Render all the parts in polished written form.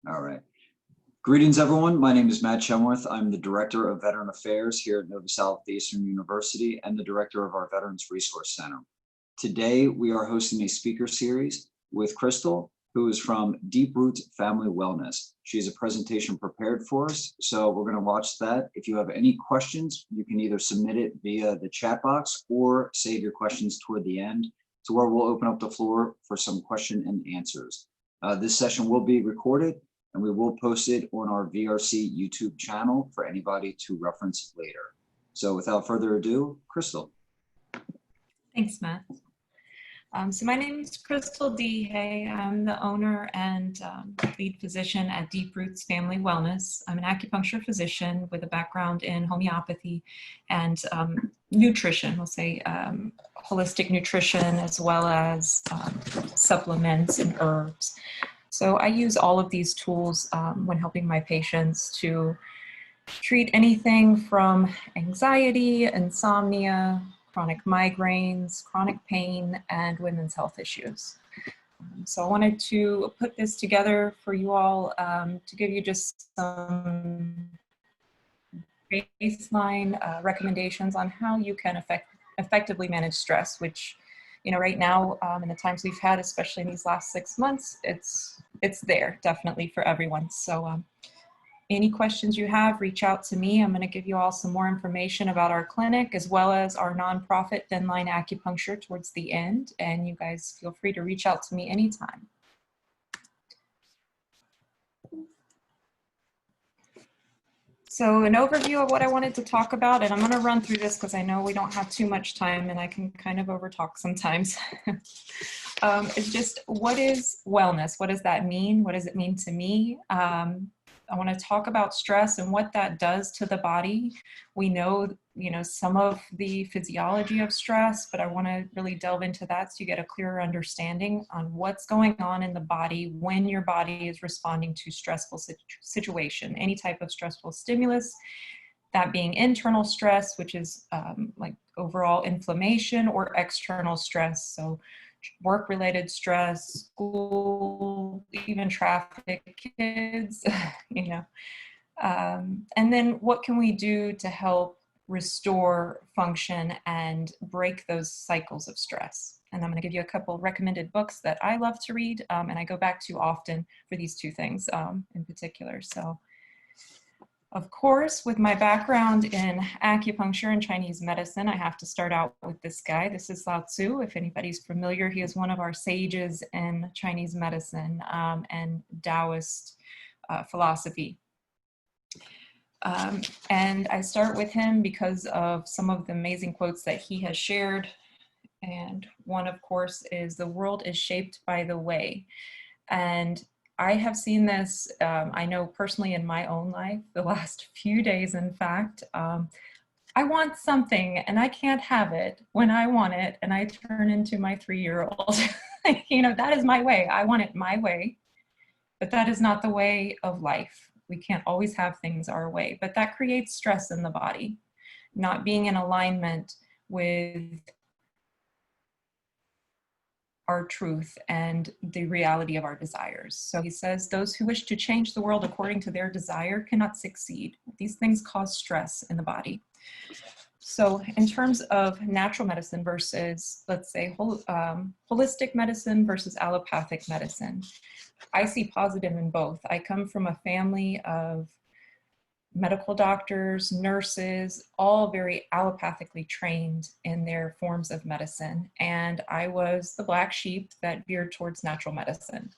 All right. Greetings, everyone. My name is Matt Chemworth. I'm the Director of Veteran Affairs here at Southeastern University and the Director of our Veterans Resource Center. Today, we are hosting a speaker series with Christal, who is from Deep Roots Family Wellness. She has a presentation prepared for us, so we're going to watch that. If you have any questions, you can either submit it via the chat box or save your questions toward the end, to where we'll open up the floor for some question and answers. This session will be recorded, and we will post it on our VRC YouTube channel for anybody to reference later. So without further ado, Christal. Thanks, Matt. So my name is Christal DeHay. I'm the owner and lead physician at Deep Roots Family Wellness. I'm an acupuncture physician with a background in homeopathy and nutrition, we'll say holistic nutrition, as well as supplements and herbs. So I use all of these tools when helping my patients to treat anything from anxiety, insomnia, chronic migraines, chronic pain, and women's health issues. So I wanted to put this together for you all to give you just some baseline recommendations on how you can effectively manage stress, which, you know, right now in the times we've had, especially in these last 6 months, it's there definitely for everyone. So any questions you have, reach out to me. I'm going to give you all some more information about our clinic as well as our nonprofit Thin Line Acupuncture towards the end, and you guys feel free to reach out to me anytime. So an overview of what I wanted to talk about, and I'm going to run through this because I know we don't have too much time and I can kind of overtalk sometimes. It's just, what is wellness? What does that mean? What does it mean to me? I want to talk about stress and what that does to the body. We know, some of the physiology of stress, but I want to really delve into that so you get a clearer understanding on what's going on in the body when your body is responding to stressful situation, any type of stressful stimulus, that being internal stress, which is like overall inflammation, or external stress. So work-related stress, school, even traffic, kids, and then what can we do to help restore function and break those cycles of stress? And I'm going to give you a couple recommended books that I love to read, and I go back to often for these two things in particular. So, of course, with my background in acupuncture and Chinese medicine, I have to start out with this guy. This is Lao Tzu. If anybody's familiar, he is one of our sages in Chinese medicine and Taoist philosophy. And I start with him because of some of the amazing quotes that he has shared. And one, of course, is, "The world is shaped by the way." And I have seen this, I know personally in my own life, the last few days, in fact. I want something and I can't have it when I want it, and I turn into my 3-year-old. That is my way. I want it my way, but that is not the way of life. We can't always have things our way, but that creates stress in the body, not being in alignment with our truth and the reality of our desires. So he says, "Those who wish to change the world according to their desire cannot succeed." These things cause stress in the body. So in terms of natural medicine versus, let's say, holistic medicine versus allopathic medicine, I see positive in both. I come from a family of medical doctors, nurses, all very allopathically trained in their forms of medicine. And I was the black sheep that veered towards natural medicine.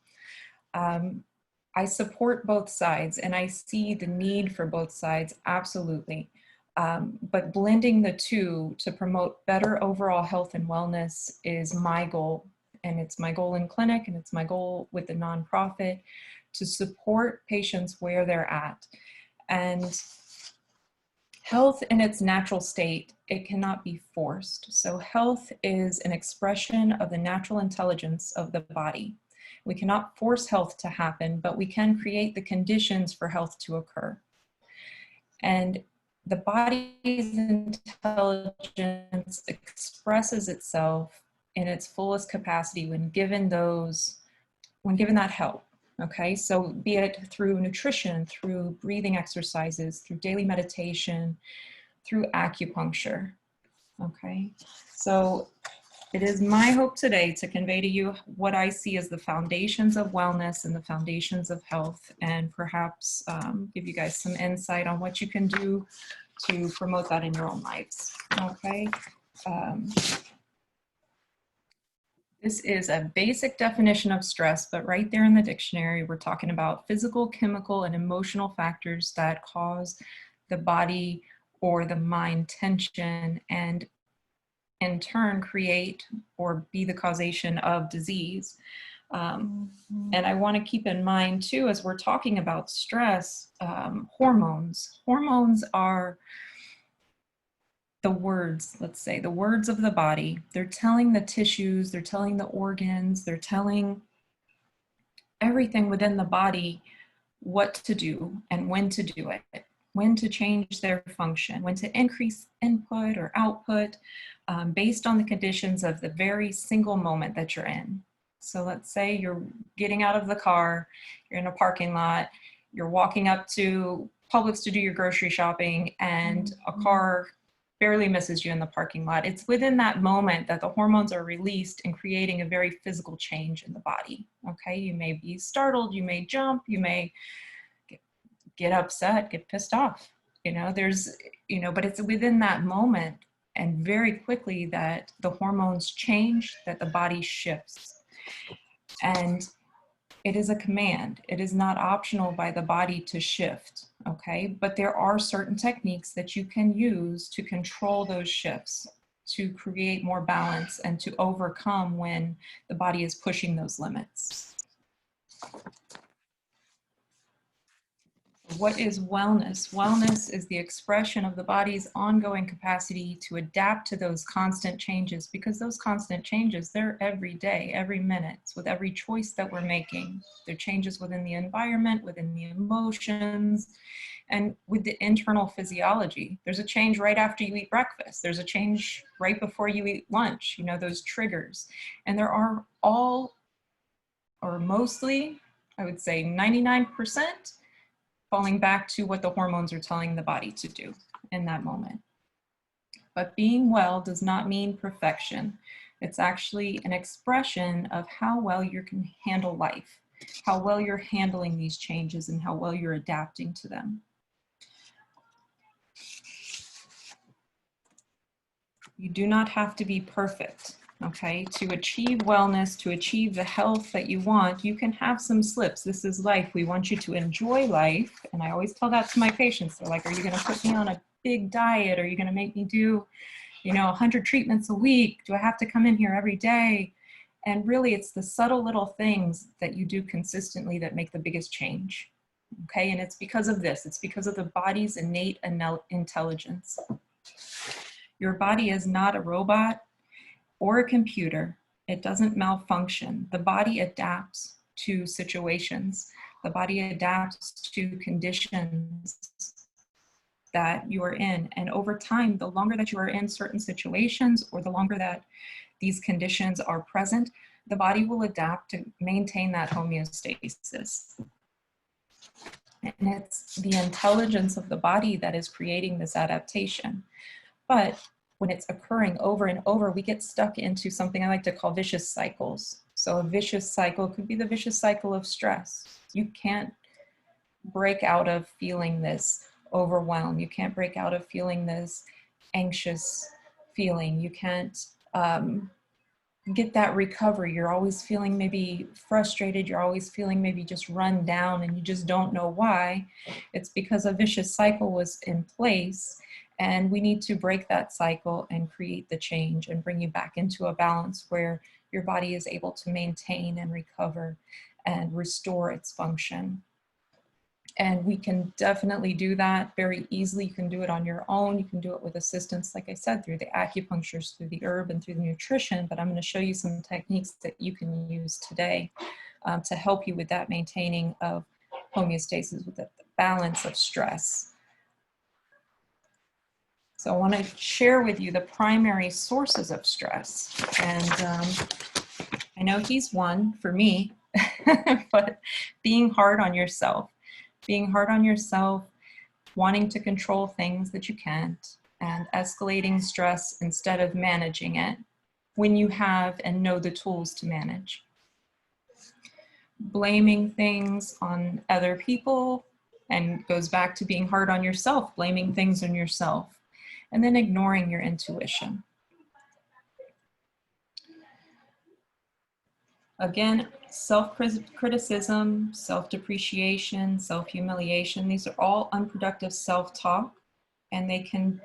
I support both sides and I see the need for both sides, absolutely. But blending the two to promote better overall health and wellness is my goal. And it's my goal in clinic, and it's my goal with the nonprofit, to support patients where they're at. And health in its natural state, it cannot be forced. So health is an expression of the natural intelligence of the body. We cannot force health to happen, but we can create the conditions for health to occur. And the body's intelligence expresses itself in its fullest capacity when given that help. Okay, so be it through nutrition, through breathing exercises, through daily meditation, through acupuncture. Okay, so it is my hope today to convey to you what I see as the foundations of wellness and the foundations of health, and perhaps give you guys some insight on what you can do to promote that in your own lives. Okay. This is a basic definition of stress, but right there in the dictionary, we're talking about physical, chemical, and emotional factors that cause the body or the mind tension and in turn create or be the causation of disease. And I want to keep in mind too, as we're talking about stress, hormones. Hormones are the words, let's say, the words of the body. They're telling the tissues, they're telling the organs, they're telling everything within the body what to do and when to do it, when to change their function, when to increase input or output, based on the conditions of the very single moment that you're in. So let's say you're getting out of the car, you're in a parking lot, you're walking up to Publix to do your grocery shopping, and a car barely misses you in the parking lot. It's within that moment that the hormones are released and creating a very physical change in the body. Okay, you may be startled, you may jump, you may get upset, get pissed off. But it's within that moment and very quickly that the hormones change, that the body shifts. And it is a command. It is not optional by the body to shift, okay? But there are certain techniques that you can use to control those shifts, to create more balance and to overcome when the body is pushing those limits. What is wellness? Wellness is the expression of the body's ongoing capacity to adapt to those constant changes, because those constant changes, they're every day, every minute, with every choice that we're making. There are changes within the environment, within the emotions, and with the internal physiology. There's a change right after you eat breakfast. There's a change right before you eat lunch, those triggers. And there are all, or mostly, I would say 99%, falling back to what the hormones are telling the body to do in that moment. But being well does not mean perfection. It's actually an expression of how well you can handle life, how well you're handling these changes, and how well you're adapting to them. You do not have to be perfect. Okay, to achieve wellness, to achieve the health that you want, you can have some slips. This is life. We want you to enjoy life. And I always tell that to my patients. They're like, are you going to put me on a big diet? Are you going to make me do, 100 treatments a week? Do I have to come in here every day? And really, it's the subtle little things that you do consistently that make the biggest change. Okay, and it's because of this. It's because of the body's innate intelligence. Your body is not a robot or a computer. It doesn't malfunction. The body adapts to situations. The body adapts to conditions that you are in. And over time, the longer that you are in certain situations, or the longer that these conditions are present, the body will adapt to maintain that homeostasis. And it's the intelligence of the body that is creating this adaptation. But when it's occurring over and over, we get stuck into something I like to call vicious cycles. So a vicious cycle could be the vicious cycle of stress. You can't break out of feeling this overwhelmed. You can't break out of feeling this anxious feeling. You can't get that recovery. You're always feeling maybe frustrated. You're always feeling maybe just run down, and you just don't know why. It's because a vicious cycle was in place. And we need to break that cycle and create the change and bring you back into a balance where your body is able to maintain and recover and restore its function. And we can definitely do that very easily. You can do it on your own. You can do it with assistance, like I said, through the acupunctures, through the herb, and through the nutrition. But I'm going to show you some techniques that you can use today to help you with that maintaining of homeostasis, with the balance of stress. So I want to share with you the primary sources of stress. And I know he's one for me, but being hard on yourself, wanting to control things that you can't, and escalating stress instead of managing it when you have and know the tools to manage. Blaming things on other people, and goes back to being hard on yourself, blaming things on yourself, and then ignoring your intuition. Again, self-criticism, self-depreciation, self-humiliation, these are all unproductive self-talk, and they can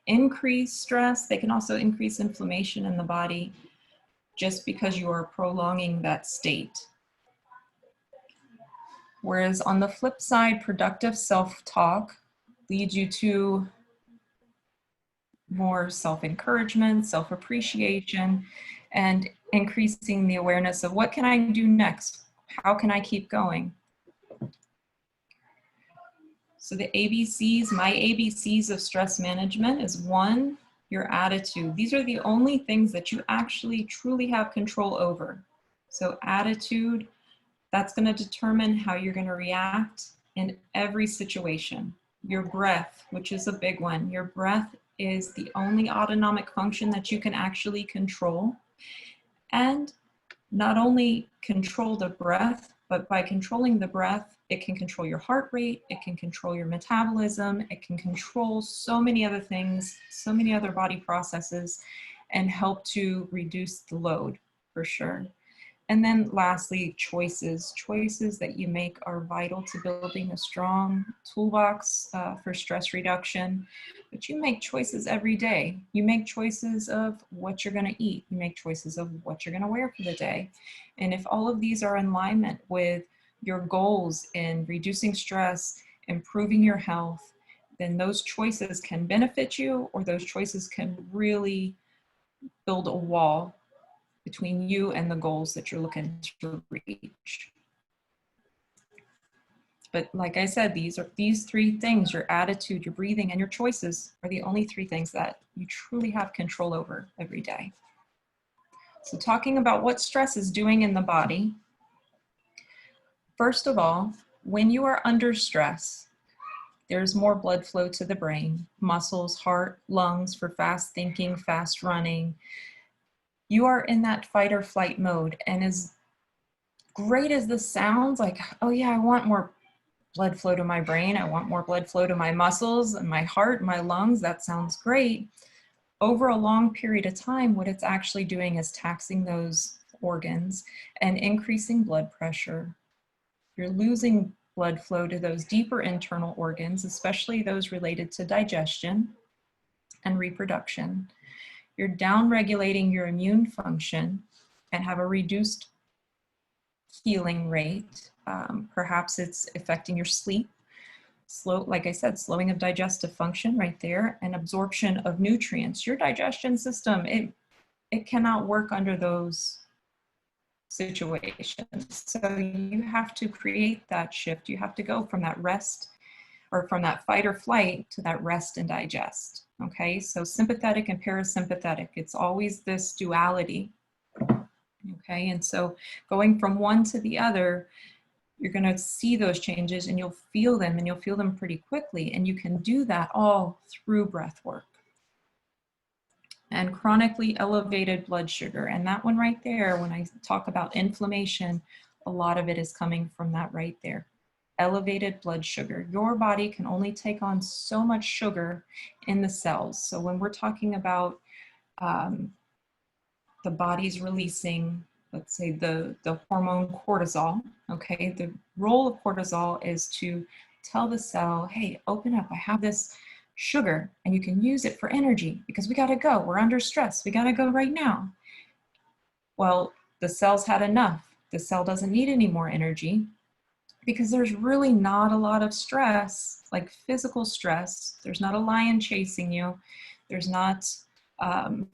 increase stress. They can also increase inflammation in the body just because you are prolonging that state. Whereas on the flip side, productive self-talk leads you to more self-encouragement, self-appreciation, and increasing the awareness of what can I do next? How can I keep going? So the ABCs, my ABCs of stress management is 1, your attitude. These are the only things that you actually truly have control over. So attitude, that's going to determine how you're going to react in every situation. Your breath, which is a big one. Your breath is the only autonomic function that you can actually control. And not only control the breath, but by controlling the breath, it can control your heart rate, it can control your metabolism, it can control so many other things, so many other body processes, and help to reduce the load for sure. And then lastly, choices. Choices that you make are vital to building a strong toolbox for stress reduction. But you make choices every day. You make choices of what you're going to eat. You make choices of what you're going to wear for the day. And if all of these are in alignment with your goals in reducing stress, improving your health, then those choices can benefit you, or those choices can really build a wall between you and the goals that you're looking to reach. But like I said, these 3 things, your attitude, your breathing, and your choices, are the only 3 things that you truly have control over every day. So talking about what stress is doing in the body, first of all, when you are under stress, there's more blood flow to the brain, muscles, heart, lungs for fast thinking, fast running. You are in that fight or flight mode. And as great as this sounds, like, oh yeah, I want more blood flow to my brain, I want more blood flow to my muscles and my heart, my lungs, that sounds great. Over a long period of time, what it's actually doing is taxing those organs and increasing blood pressure. You're losing blood flow to those deeper internal organs, especially those related to digestion and reproduction. You're down-regulating your immune function and have a reduced healing rate. Perhaps it's affecting your sleep. Like I said, slowing of digestive function right there, and absorption of nutrients. Your digestion system, it cannot work under those situations. So you have to create that shift. You have to go from that rest, or from that fight or flight, to that rest and digest. Okay, so sympathetic and parasympathetic, it's always this duality. Okay, and so going from one to the other, you're going to see those changes, and you'll feel them, and you'll feel them pretty quickly. And you can do that all through breath work. And chronically elevated blood sugar. And that one right there, when I talk about inflammation, a lot of it is coming from that right there. Elevated blood sugar. Your body can only take on so much sugar in the cells. So when we're talking about the body's releasing, let's say the hormone cortisol, okay, the role of cortisol is to tell the cell, hey, open up, I have this sugar and you can use it for energy because we got to go, we're under stress, we got to go right now. Well, the cell's had enough. The cell doesn't need any more energy, because there's really not a lot of stress, like physical stress. There's not a lion chasing you. There's not, a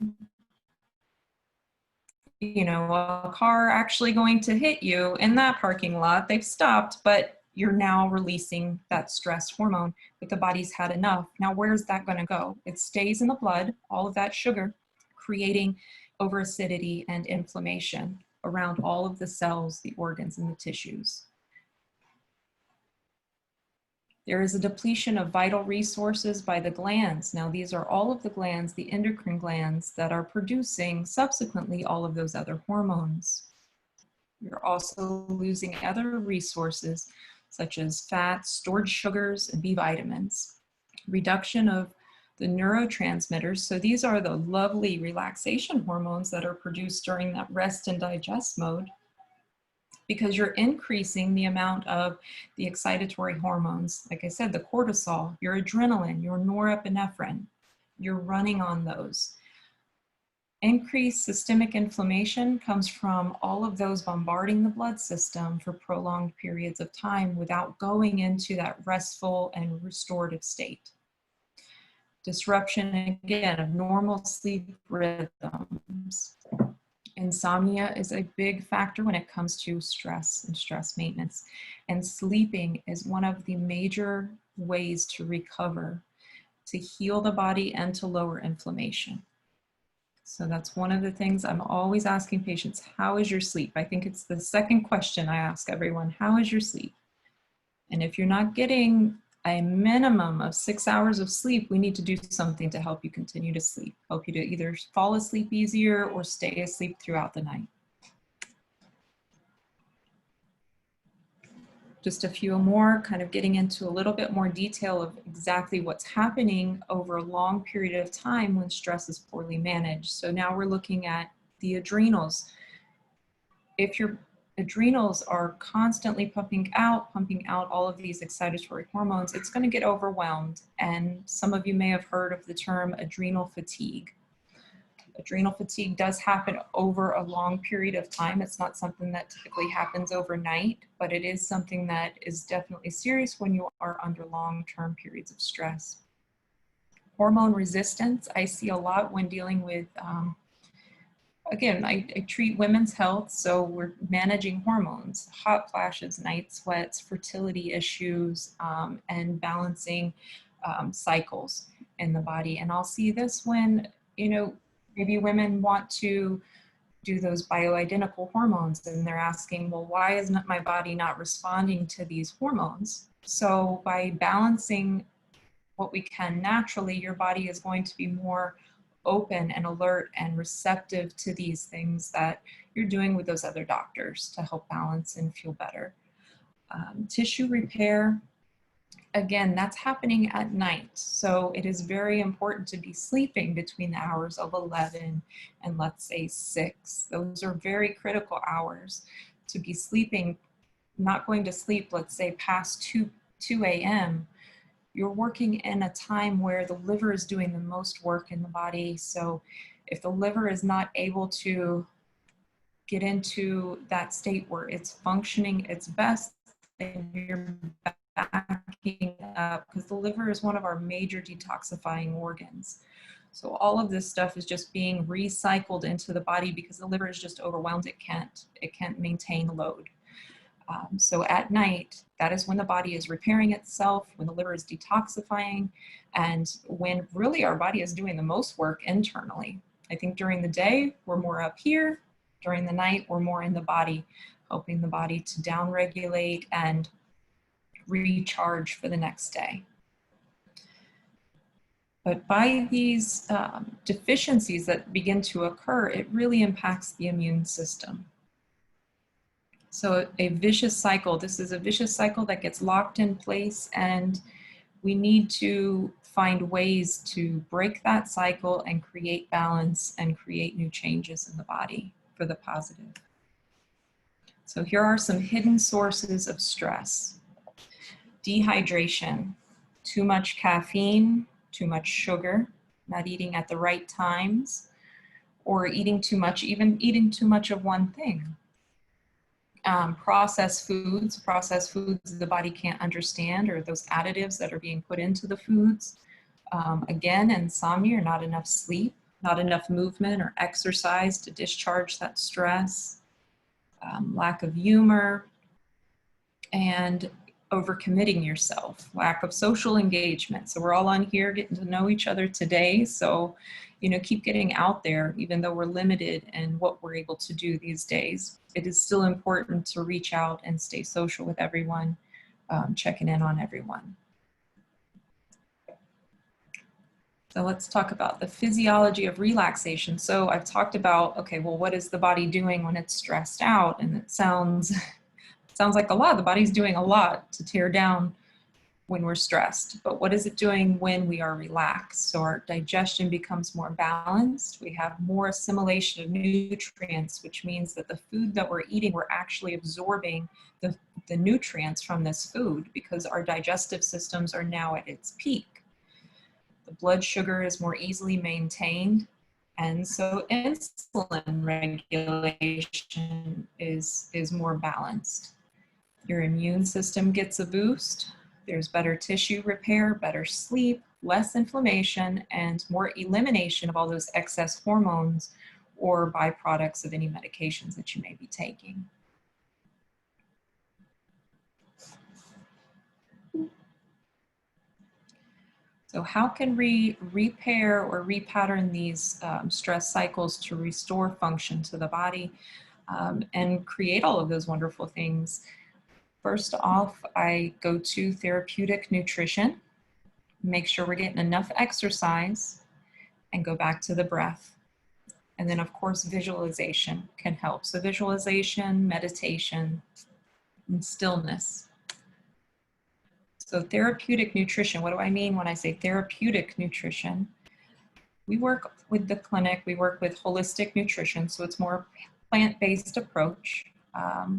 car actually going to hit you in that parking lot. They've stopped, but you're now releasing that stress hormone, but the body's had enough. Now, where's that going to go? It stays in the blood, all of that sugar, creating overacidity and inflammation. around all of the cells, the organs, and the tissues. There is a depletion of vital resources by the glands. Now, these are all of the glands, the endocrine glands, that are producing subsequently all of those other hormones. You're also losing other resources such as fats, stored sugars, and B vitamins. Reduction of the neurotransmitters. So these are the lovely relaxation hormones that are produced during that rest and digest mode, because you're increasing the amount of the excitatory hormones. Like I said, the cortisol, your adrenaline, your norepinephrine, you're running on those. Increased systemic inflammation comes from all of those bombarding the blood system for prolonged periods of time without going into that restful and restorative state. Disruption, again, of normal sleep rhythms. Insomnia is a big factor when it comes to stress and stress maintenance. And sleeping is one of the major ways to recover, to heal the body and to lower inflammation. So that's one of the things I'm always asking patients, how is your sleep? I think it's the second question I ask everyone, how is your sleep? And if you're not getting a minimum of 6 hours of sleep, we need to do something to help you continue to sleep, help you to either fall asleep easier or stay asleep throughout the night. Just a few more, kind of getting into a little bit more detail of exactly what's happening over a long period of time when stress is poorly managed. So now we're looking at the adrenals. If your adrenals are constantly pumping out all of these excitatory hormones, it's going to get overwhelmed. And some of you may have heard of the term adrenal fatigue. Adrenal fatigue does happen over a long period of time. It's not something that typically happens overnight, but it is something that is definitely serious when you are under long-term periods of stress. Hormone resistance, I see a lot when dealing with, again, I treat women's health, so we're managing hormones, hot flashes, night sweats, fertility issues, and balancing cycles in the body. And I'll see this when, maybe women want to do those bioidentical hormones and they're asking, well, why is my body not responding to these hormones? So by balancing what we can naturally, your body is going to be more open and alert and receptive to these things that you're doing with those other doctors to help balance and feel better. Tissue repair. Again, that's happening at night. So it is very important to be sleeping between the hours of 11 and let's say 6. Those are very critical hours to be sleeping, not going to sleep, let's say past 2 a.m. You're working in a time where the liver is doing the most work in the body. So if the liver is not able to get into that state where it's functioning its best, then you're backing up, because the liver is one of our major detoxifying organs. So all of this stuff is just being recycled into the body because the liver is just overwhelmed. It can't maintain load. So at night, that is when the body is repairing itself, when the liver is detoxifying, and when really our body is doing the most work internally. I think during the day, we're more up here. During the night, we're more in the body, helping the body to downregulate and recharge for the next day. But by these deficiencies that begin to occur, it really impacts the immune system. So a vicious cycle, this is a vicious cycle that gets locked in place, and we need to find ways to break that cycle and create balance and create new changes in the body for the positive. So here are some hidden sources of stress. Dehydration, too much caffeine, too much sugar, not eating at the right times, or eating too much, even eating too much of one thing. Processed foods the body can't understand, or those additives that are being put into the foods. Again, insomnia, or not enough sleep, not enough movement or exercise to discharge that stress, lack of humor, and overcommitting yourself, lack of social engagement. So we're all on here getting to know each other today. So, you know, keep getting out there, even though we're limited in what we're able to do these days. It is still important to reach out and stay social with everyone, checking in on everyone. So let's talk about the physiology of relaxation. So I've talked about, okay, well, what is the body doing when it's stressed out? And it sounds like a lot. The body's doing a lot to tear down when we're stressed. But what is it doing when we are relaxed? So our digestion becomes more balanced. We have more assimilation of nutrients, which means that the food that we're eating, we're actually absorbing the nutrients from this food because our digestive systems are now at its peak. The blood sugar is more easily maintained. And so insulin regulation is more balanced. Your immune system gets a boost. There's better tissue repair, better sleep, less inflammation, and more elimination of all those excess hormones or byproducts of any medications that you may be taking. So how can we repair or repattern these stress cycles to restore function to the body and create all of those wonderful things? First off, I go to therapeutic nutrition, make sure we're getting enough exercise, and go back to the breath. And then, of course, visualization can help. So visualization, meditation, and stillness. So therapeutic nutrition, what do I mean when I say therapeutic nutrition? We work with the clinic, we work with holistic nutrition, so it's more plant-based approach.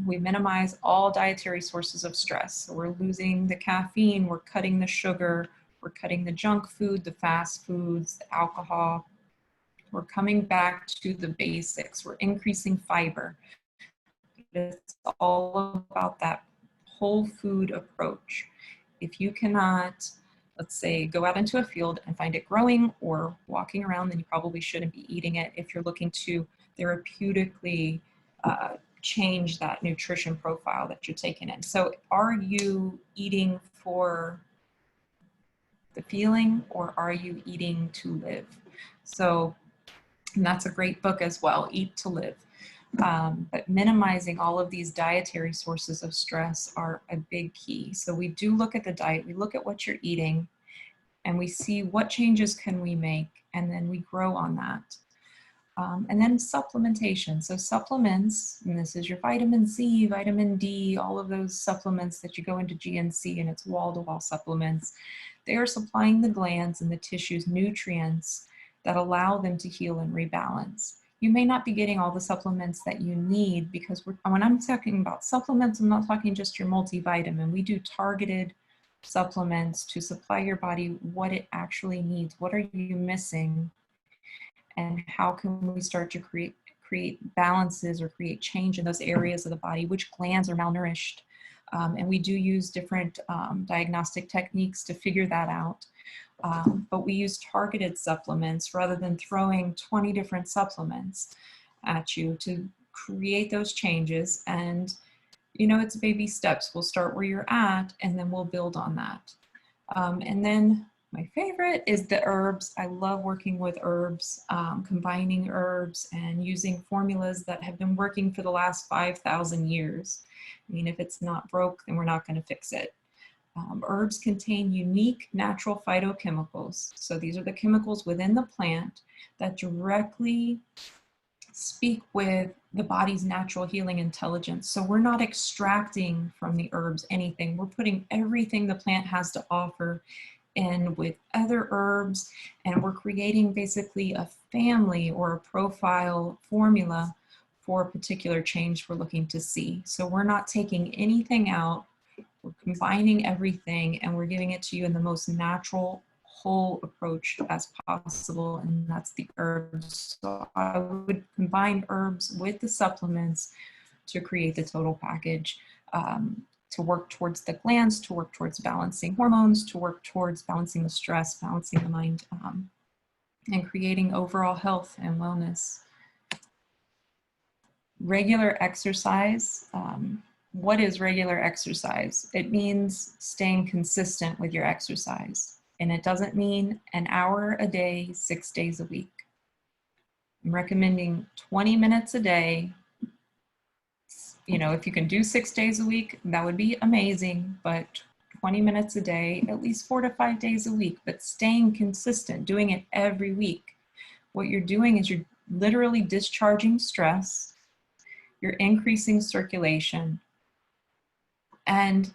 We minimize all dietary sources of stress. So we're losing the caffeine, we're cutting the sugar, we're cutting the junk food, the fast foods, the alcohol. We're coming back to the basics. We're increasing fiber. It's all about that whole food approach. If you cannot, let's say, go out into a field and find it growing or walking around, then you probably shouldn't be eating it if you're looking to therapeutically change that nutrition profile that you're taking in. So are you eating for the feeling or are you eating to live? So, and that's a great book as well, Eat to Live. But minimizing all of these dietary sources of stress are a big key. So we do look at the diet, we look at what you're eating, and we see what changes can we make, and then we grow on that. And then supplementation. So supplements, and this is your vitamin C, vitamin D, all of those supplements that you go into GNC and it's wall-to-wall supplements. They are supplying the glands and the tissues nutrients that allow them to heal and rebalance. You may not be getting all the supplements that you need because when I'm talking about supplements, I'm not talking just your multivitamin. We do targeted supplements to supply your body what it actually needs. What are you missing? And how can we start to create balances or create change in those areas of the body? Which glands are malnourished? And we do use different diagnostic techniques to figure that out. But we use targeted supplements rather than throwing 20 different supplements at you to create those changes. And, you know, it's baby steps. We'll start where you're at and then we'll build on that. And then my favorite is the herbs. I love working with herbs, combining herbs and using formulas that have been working for the last 5,000 years. I mean, if it's not broke, then we're not going to fix it. Herbs contain unique natural phytochemicals. So these are the chemicals within the plant that directly speak with the body's natural healing intelligence. So we're not extracting from the herbs anything. We're putting everything the plant has to offer in with other herbs, and we're creating basically a family or a profile formula for a particular change we're looking to see. So we're not taking anything out. We're combining everything and we're giving it to you in the most natural, whole approach as possible, and that's the herbs. So I would combine herbs with the supplements to create the total package, to work towards the glands, to work towards balancing hormones, to work towards balancing the stress, balancing the mind, and creating overall health and wellness. Regular exercise what is regular exercise? It means staying consistent with your exercise. And it doesn't mean an hour a day, 6 days a week. I'm recommending 20 minutes a day. You know, if you can do 6 days a week, that would be amazing, but 20 minutes a day, at least 4 to 5 days a week, but staying consistent, doing it every week. What you're doing is you're literally discharging stress, you're increasing circulation, and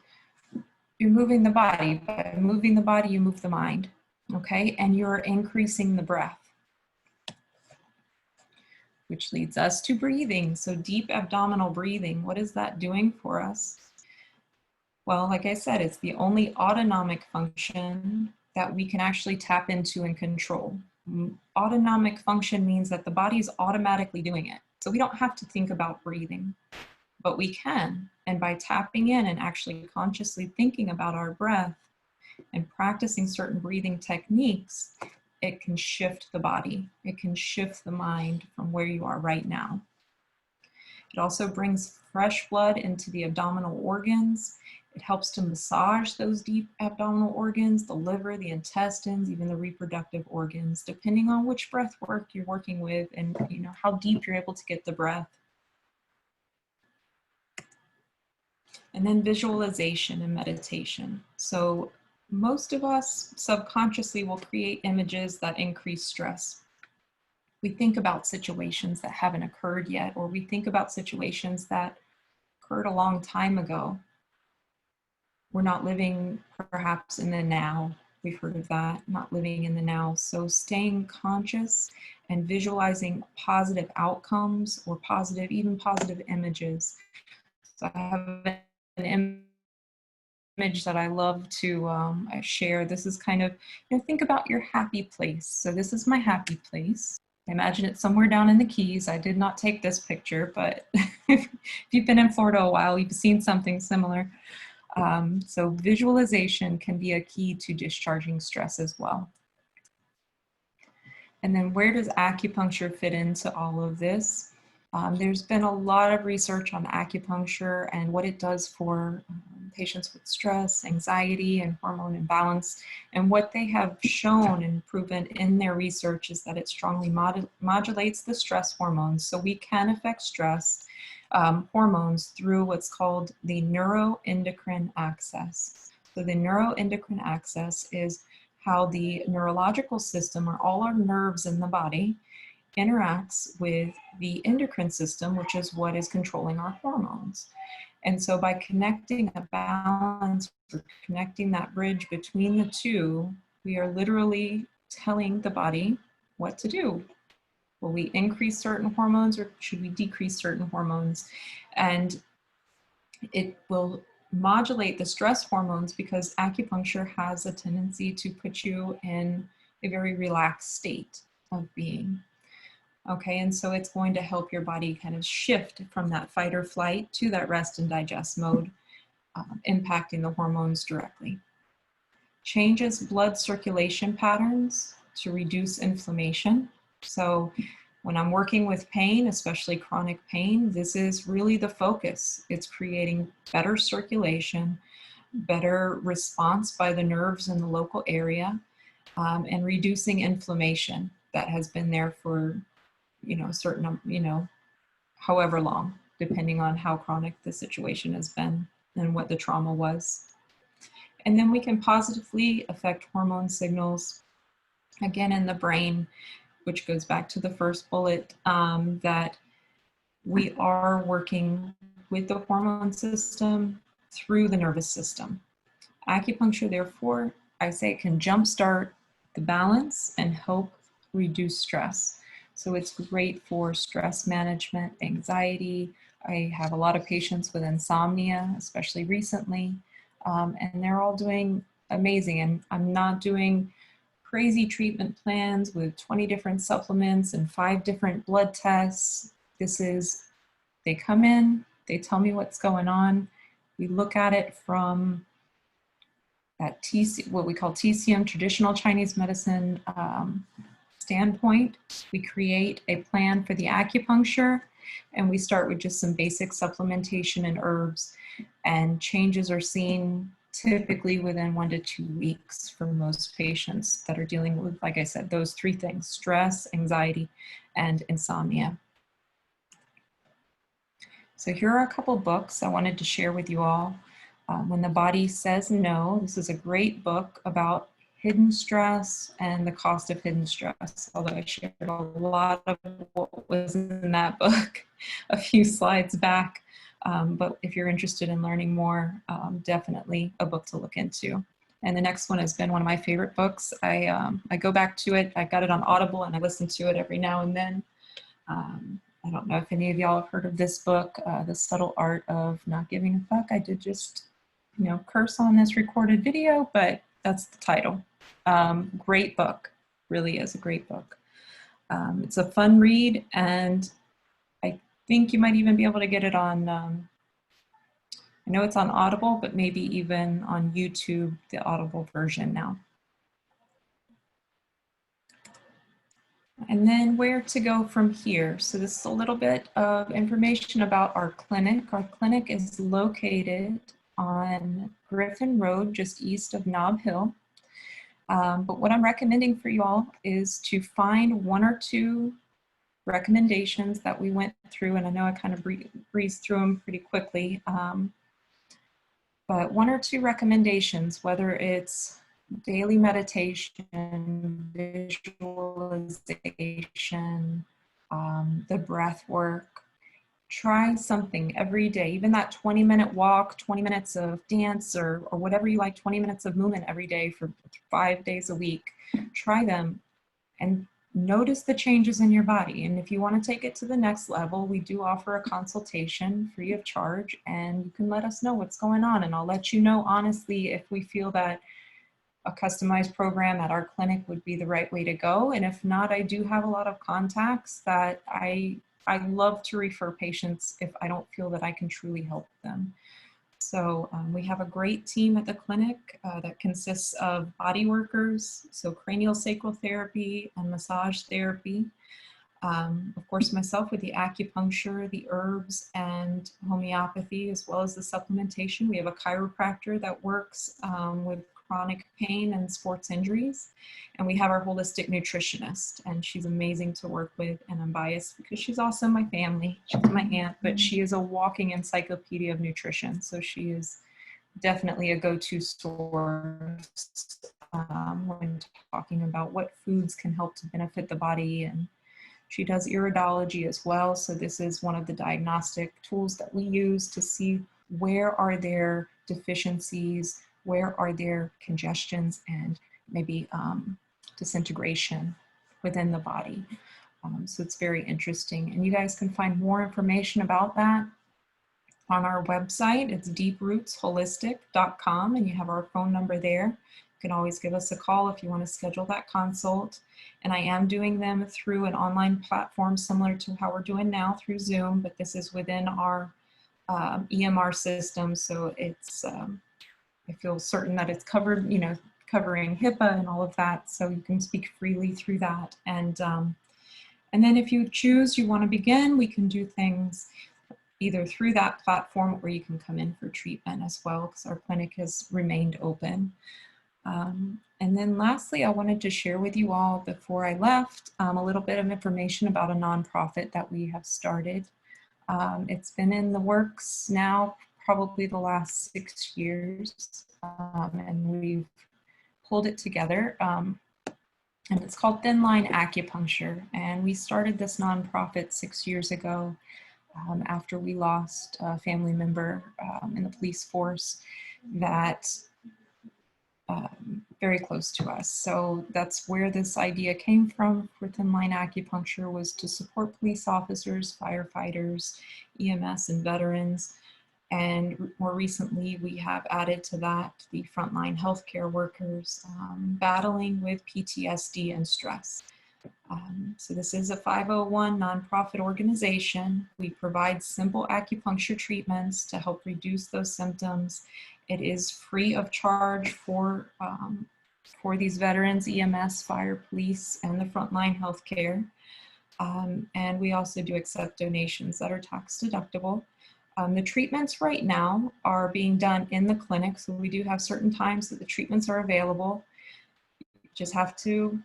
you're moving the body. By moving the body, you move the mind, okay? And you're increasing the breath, which leads us to breathing. So deep abdominal breathing, what is that doing for us? Well, like I said, it's the only autonomic function that we can actually tap into and control. Autonomic function means that the body is automatically doing it. So we don't have to think about breathing, but we can. And by tapping in and actually consciously thinking about our breath and practicing certain breathing techniques, it can shift the body. It can shift the mind from where you are right now. It also brings fresh blood into the abdominal organs. It helps to massage those deep abdominal organs, the liver, the intestines, even the reproductive organs, depending on which breath work you're working with and how deep you're able to get the breath. And then visualization and meditation. So most of us subconsciously will create images that increase stress. We think about situations that haven't occurred yet, or we think about situations that occurred a long time ago. We're not living perhaps in the now. We've heard of that, not living in the now. So staying conscious and visualizing positive outcomes or even positive images. So I have an image that I love to share. This is kind of, think about your happy place. So this is my happy place. I imagine it's somewhere down in the Keys. I did not take this picture, but if you've been in Florida a while, you've seen something similar. So visualization can be a key to discharging stress as well. And then where does acupuncture fit into all of this? There's been a lot of research on acupuncture and what it does for patients with stress, anxiety, and hormone imbalance. And what they have shown and proven in their research is that it strongly modulates the stress hormones. So we can affect stress hormones through what's called the neuroendocrine axis. So the neuroendocrine axis is how the neurological system, or all our nerves in the body, interacts with the endocrine system, which is what is controlling our hormones. And so by connecting a balance, or connecting that bridge between the two, we are literally telling the body what to do. Will we increase certain hormones, or should we decrease certain hormones? And it will modulate the stress hormones because acupuncture has a tendency to put you in a very relaxed state of being. Okay, and so it's going to help your body kind of shift from that fight or flight to that rest and digest mode, impacting the hormones directly. Changes blood circulation patterns to reduce inflammation. So when I'm working with pain, especially chronic pain, this is really the focus. It's creating better circulation, better response by the nerves in the local area, and reducing inflammation that has been there for however long, depending on how chronic the situation has been and what the trauma was. And then we can positively affect hormone signals, again, in the brain, which goes back to the first bullet, that we are working with the hormone system through the nervous system. Acupuncture, therefore, I say it can jumpstart the balance and help reduce stress. So it's great for stress management, anxiety. I have a lot of patients with insomnia, especially recently, and they're all doing amazing. And I'm not doing crazy treatment plans with 20 different supplements and 5 different blood tests. This is, they come in, they tell me what's going on. We look at it from that what we call TCM, traditional Chinese medicine standpoint. We create a plan for the acupuncture, And we start with just some basic supplementation and herbs, and changes are seen typically within 1 to 2 weeks for most patients that are dealing with, like I said, those 3 things: stress, anxiety, and insomnia. So here are a couple books I wanted to share with you all. When the Body Says No, this is a great book about hidden stress and the cost of hidden stress, although I shared a lot of what was in that book a few slides back. But if you're interested in learning more, definitely a book to look into. And the next one has been one of my favorite books. I go back to it. I got it on Audible and I listen to it every now and then. I don't know if any of y'all have heard of this book, The Subtle Art of Not Giving a Fuck. I did just, curse on this recorded video, but that's the title. Great book, really is a great book. It's a fun read, and I think you might even be able to get it on, I know it's on Audible, but maybe even on YouTube, the Audible version now. And then where to go from here. So this is a little bit of information about our clinic. Our clinic is located on Griffin Road, just east of Nob Hill. But what I'm recommending for you all is to find 1 or 2 recommendations that we went through, and I know I kind of breezed through them pretty quickly, but 1 or 2 recommendations, whether it's daily meditation, visualization, the breath work. Try something every day, even that 20-minute walk, 20 minutes of dance, or whatever you like, 20 minutes of movement every day for 5 days a week. Try them and notice the changes in your body. And if you want to take it to the next level, we do offer a consultation free of charge, and you can let us know what's going on. And I'll let you know honestly if we feel that a customized program at our clinic would be the right way to go. And if not, I do have a lot of contacts that I love to refer patients if I don't feel that I can truly help them. So we have a great team at the clinic that consists of body workers, so cranial sacral therapy and massage therapy. Of course, myself with the acupuncture, the herbs, and homeopathy, as well as the supplementation. We have a chiropractor that works with chronic pain and sports injuries. And we have our holistic nutritionist, and she's amazing to work with. And I'm biased because she's also my family. She's my aunt, but she is a walking encyclopedia of nutrition. So she is definitely a go-to source when talking about what foods can help to benefit the body. And she does iridology as well. So this is one of the diagnostic tools that we use to see where are there deficiencies, where are there congestions, and maybe disintegration within the body. So it's very interesting. And you guys can find more information about that on our website. It's deeprootsholistic.com, and you have our phone number there. You can always give us a call if you want to schedule that consult. And I am doing them through an online platform similar to how we're doing now through Zoom, but this is within our EMR system. So it's, I feel certain that it's covered, covering HIPAA and all of that. So you can speak freely through that. And then if you choose, you want to begin, we can do things either through that platform, or you can come in for treatment as well, because our clinic has remained open. And then lastly, I wanted to share with you all before I left a little bit of information about a nonprofit that we have started. It's been in the works now probably the last 6 years, and we've pulled it together. And it's called Thin Line Acupuncture. And we started this nonprofit 6 years ago after we lost a family member in the police force that very close to us. So that's where this idea came from for Thin Line Acupuncture, was to support police officers, firefighters, EMS, and veterans. And more recently, we have added to that the frontline healthcare workers battling with PTSD and stress. So this is a 501 nonprofit organization. We provide simple acupuncture treatments to help reduce those symptoms. It is free of charge for these veterans, EMS, fire, police, and the frontline healthcare. And we also do accept donations that are tax deductible. The treatments right now are being done in the clinic. So we do have certain times that the treatments are available. You just have to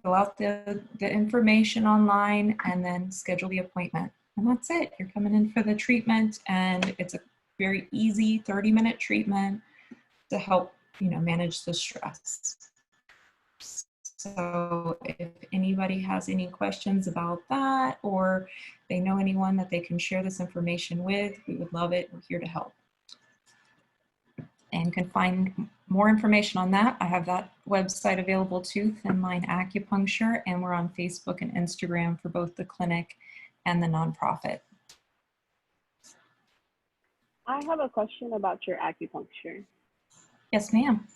fill out the information online and then schedule the appointment. And that's it. You're coming in for the treatment, and it's a very easy 30-minute treatment to help, manage the stress. So if anybody has any questions about that, or they know anyone that they can share this information with, we would love it. We're here to help. And you can find more information on that. I have that website available too, Thin Line Acupuncture, and we're on Facebook and Instagram for both the clinic and the nonprofit. I have a question about your acupuncture. Yes, ma'am.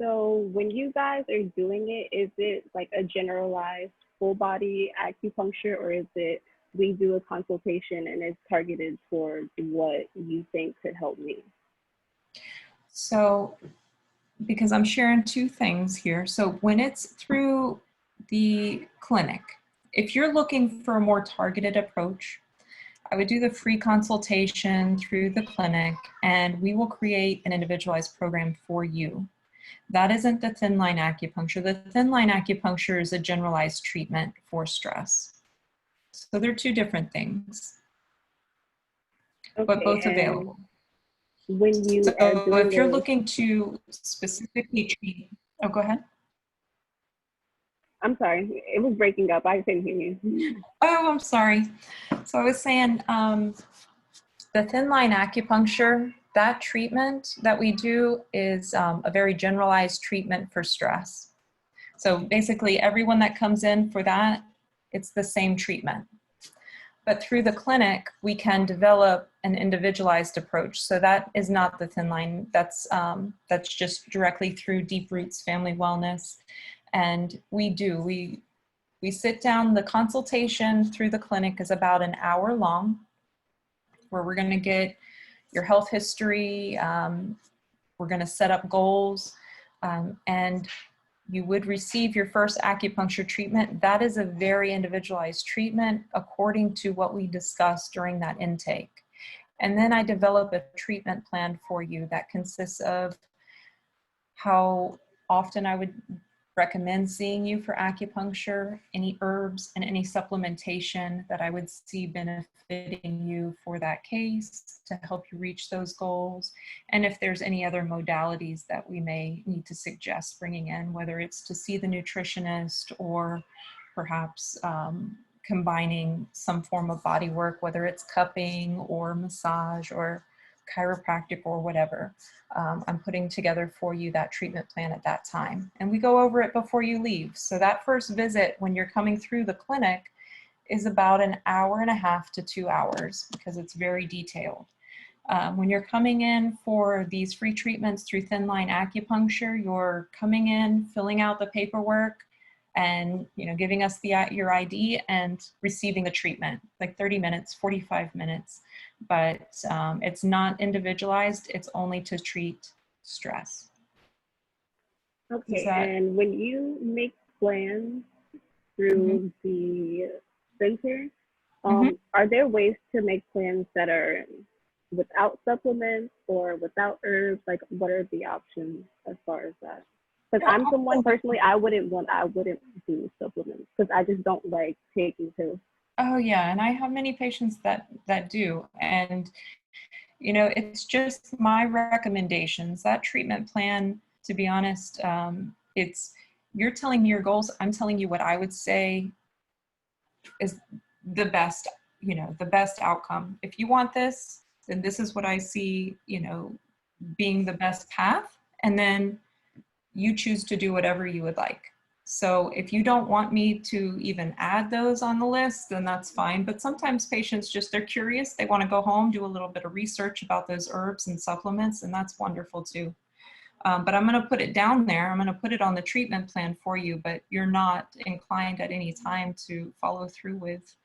So when you guys are doing it, is it like a generalized full body acupuncture, or is it we do a consultation and it's targeted towards what you think could help me? So, because I'm sharing two things here. So when it's through the clinic, if you're looking for a more targeted approach, I would do the free consultation through the clinic, and we will create an individualized program for you. That isn't the thin line acupuncture. The thin line acupuncture is a generalized treatment for stress. So they're two different things, but both available. When you so are doing if you're looking to specifically treat, oh, go ahead. I'm sorry, it was breaking up. I couldn't hear you. Oh, I'm sorry. So I was saying the thin line acupuncture, that treatment that we do is a very generalized treatment for stress. So basically everyone that comes in for that, it's the same treatment. But through the clinic, we can develop an individualized approach. So that is not the thin line. That's just directly through Deep Roots Family Wellness. And we sit down. The consultation through the clinic is about an hour long, where we're going to get your health history. We're going to set up goals, and you would receive your first acupuncture treatment. That is a very individualized treatment according to what we discussed during that intake. And then I develop a treatment plan for you that consists of how often I would recommend seeing you for acupuncture, any herbs and any supplementation that I would see benefiting you for that case to help you reach those goals. And if there's any other modalities that we may need to suggest bringing in, whether it's to see the nutritionist or perhaps combining some form of body work, whether it's cupping or massage or chiropractic or whatever. I'm putting together for you that treatment plan at that time. And we go over it before you leave. So that first visit when you're coming through the clinic is about an hour and a half to 2 hours because it's very detailed. When you're coming in for these free treatments through Thin Line Acupuncture, you're coming in, filling out the paperwork, and giving us your ID and receiving a treatment, like 30 minutes, 45 minutes. But it's not individualized. It's only to treat stress. Okay, and when you make plans through the center, are there ways to make plans that are without supplements or without herbs? Like, what are the options as far as that? Because I'm someone personally, I wouldn't do supplements because I just don't like taking pills. Oh yeah, and I have many patients that do, and it's just my recommendations. That treatment plan, to be honest, you're telling me your goals. I'm telling you what I would say is the best, the best outcome. If you want this, then this is what I see, being the best path, and then you choose to do whatever you would like. So if you don't want me to even add those on the list, then that's fine. But sometimes patients they're curious. They want to go home, do a little bit of research about those herbs and supplements, and that's wonderful too. But I'm going to put it down there. I'm going to put it on the treatment plan for you, but you're not inclined at any time to follow through with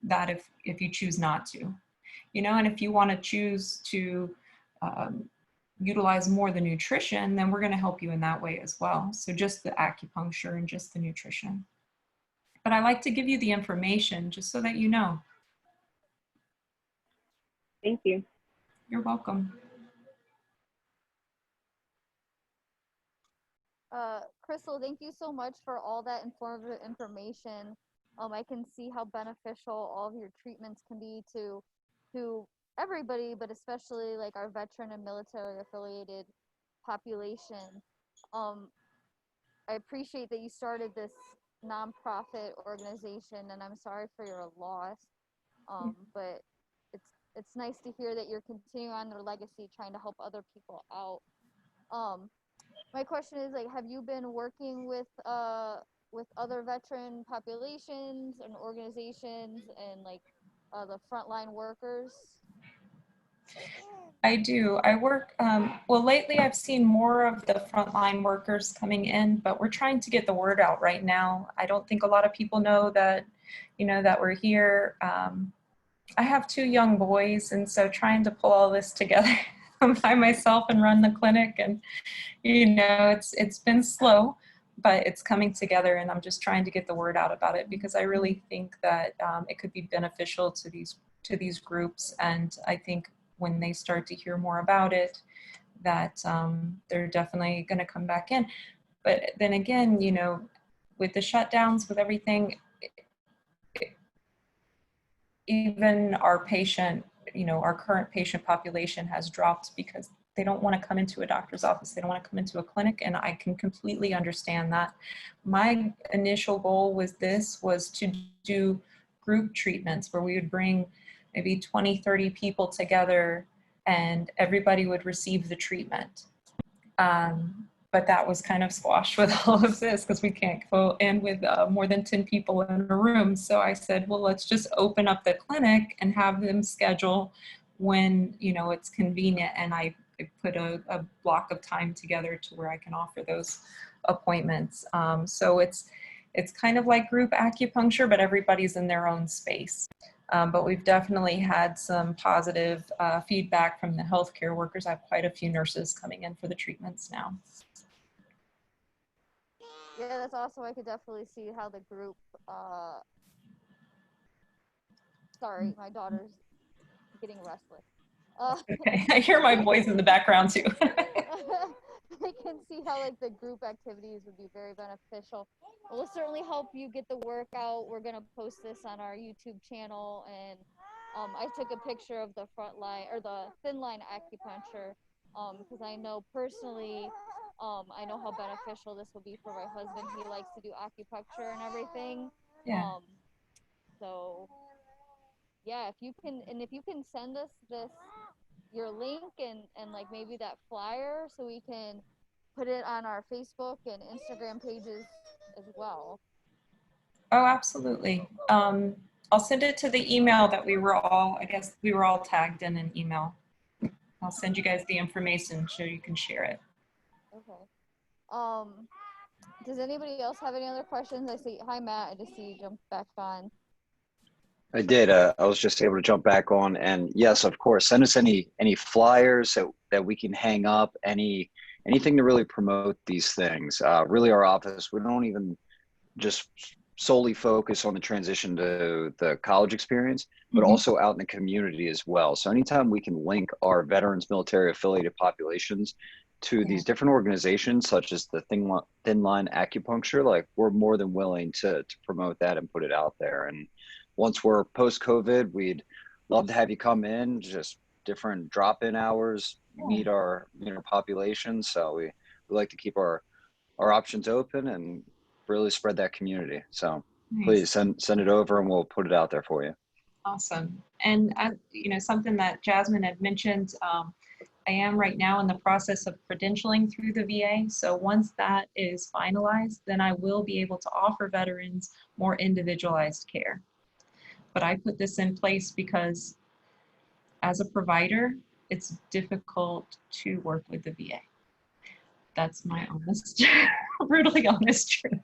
that if you choose not to. And if you want to choose to utilize more the nutrition, then we're going to help you in that way as well. So just the acupuncture and just the nutrition. But I like to give you the information just so that you know. Thank you. You're welcome. Christal, thank you so much for all that informative information. I can see how beneficial all of your treatments can be to everybody, but especially like our veteran and military affiliated population. I appreciate that you started this nonprofit organization, and I'm sorry for your loss. But it's nice to hear that you're continuing on their legacy, trying to help other people out. My question is, like, have you been working with other veteran populations and organizations and like the frontline workers? I do. I work, well, lately I've seen more of the frontline workers coming in, but we're trying to get the word out right now. I don't think a lot of people know that, you know, that we're here. I have 2 young boys, and so trying to pull all this together by myself and run the clinic, and you know, it's been slow, but it's coming together, and I'm just trying to get the word out about it because I really think that it could be beneficial to these groups, and I think when they start to hear more about it, that they're definitely going to come back in. But then again, you know, with the shutdowns, with everything, even our patient, you know, our current patient population has dropped because they don't want to come into a doctor's office. They don't want to come into a clinic, and I can completely understand that. My initial goal was to do group treatments where we would bring maybe 20, 30 people together and everybody would receive the treatment. But that was kind of squashed with all of this because we can't go in with more than 10 people in a room. So I said, well, let's just open up the clinic and have them schedule when, you know, it's convenient. And I put a block of time together to where I can offer those appointments. So it's kind of like group acupuncture, but everybody's in their own space. But we've definitely had some positive feedback from the healthcare workers. I have quite a few nurses coming in for the treatments now. Yeah, that's awesome. I could definitely see how the group, sorry, my daughter's getting restless. Okay, I hear my voice in the background too. I can see how like the group activities would be very beneficial. We'll certainly help you get the work out. We're gonna post this on our YouTube channel, and I took a picture of the front line or the thin line acupuncture because I know personally, I know how beneficial this will be for my husband. He likes to do acupuncture and everything. Yeah. So yeah, if you can send us your link and like maybe that flyer so we can put it on our Facebook and Instagram pages as well. Oh, absolutely. I'll send it to the email that we were all tagged in an email. I'll send you guys the information so you can share it. Okay. Does anybody else have any other questions? I see, hi Matt, I just see you jump back on. I did. I was just able to jump back on, and yes, of course, send us any flyers that we can hang up, anything to really promote these things. Really, our office, we don't even just solely focus on the transition to the college experience, but also out in the community as well. So anytime we can link our veterans, military affiliated populations to these different organizations, such as the thin line acupuncture, like we're more than willing to promote that and put it out there. And once we're post-COVID, we'd love to have you come in, just different drop-in hours, meet our population. So we like to keep our options open and really spread that community. So please send it over and we'll put it out there for you. Awesome. And something that Jasmine had mentioned, I am right now in the process of credentialing through the VA. So once that is finalized, then I will be able to offer veterans more individualized care. But I put this in place because as a provider, it's difficult to work with the VA. That's my honest, brutally honest truth.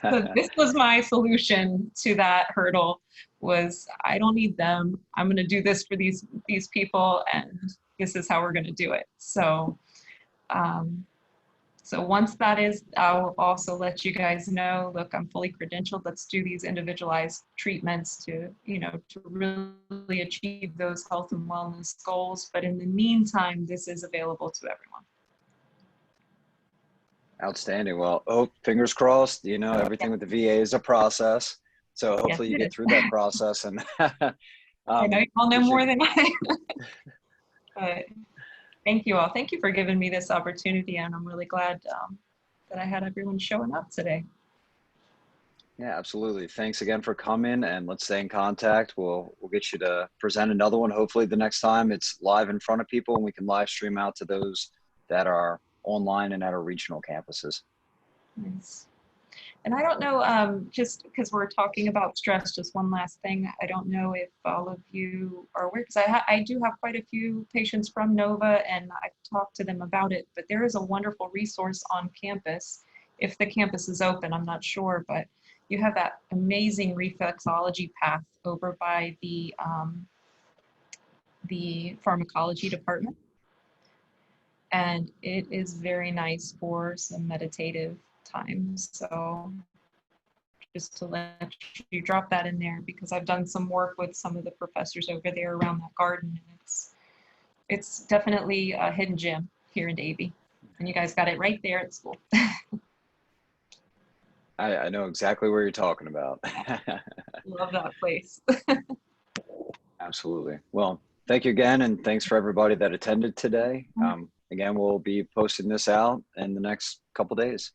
So this was my solution to that hurdle, was I don't need them. I'm going to do this for these people, and this is how we're going to do it. So So once that is, I'll also let you guys know, look, I'm fully credentialed. Let's do these individualized treatments to, you know, to really achieve those health and wellness goals. But in the meantime, this is available to everyone. Outstanding. Well, oh, fingers crossed, you know, everything with the VA is a process. So hopefully you get through that process. And I know you all know more than I. But thank you all. Thank you for giving me this opportunity. And I'm really glad that I had everyone showing up today. Yeah, absolutely. Thanks again for coming, and let's stay in contact. We'll get you to present another one. Hopefully the next time it's live in front of people and we can live stream out to those that are online and at our regional campuses. Nice. And I don't know, just because we're talking about stress, just one last thing. I don't know if all of you are aware, because I do have quite a few patients from NOVA and I've talked to them about it, but there is a wonderful resource on campus. If the campus is open, I'm not sure, but you have that amazing reflexology path over by the pharmacology department. And it is very nice for some meditative time. So just to let you drop that in there, because I've done some work with some of the professors over there around that garden, and it's definitely a hidden gem here in Davie. And you guys got it right there at school. I know exactly where you're talking about. Love that place. Absolutely. Well, thank you again, and thanks for everybody that attended today. Again, we'll be posting this out in the next couple days.